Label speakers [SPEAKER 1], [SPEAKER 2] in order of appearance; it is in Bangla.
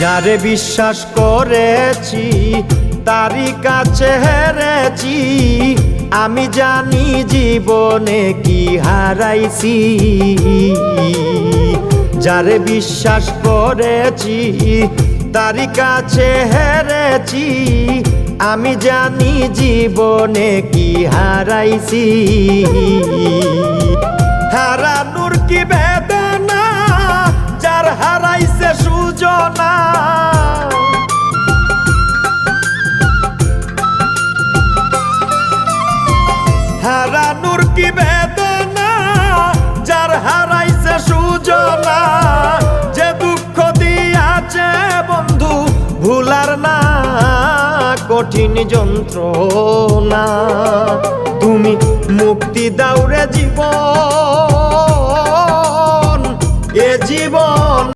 [SPEAKER 1] যারে বিশ্বাস করেছি তারই কাছে হেরেছি, আমি জানি জীবনে কি হারাইছি। যারে বিশ্বাস করেছি তারই কাছে হেরেছি, আমি জানি জীবনে কি হারাইছি। হারানোর কি বেদনা যার হারাইছে সুজনা, হারানোর কি বেদনা যার হারাইছে সুজনা। যে দুঃখ দিয়াছে বন্ধু ভুলার না কঠিন যন্ত্রণা, তুমি মুক্তি দাও রে জীবন, এ জীবন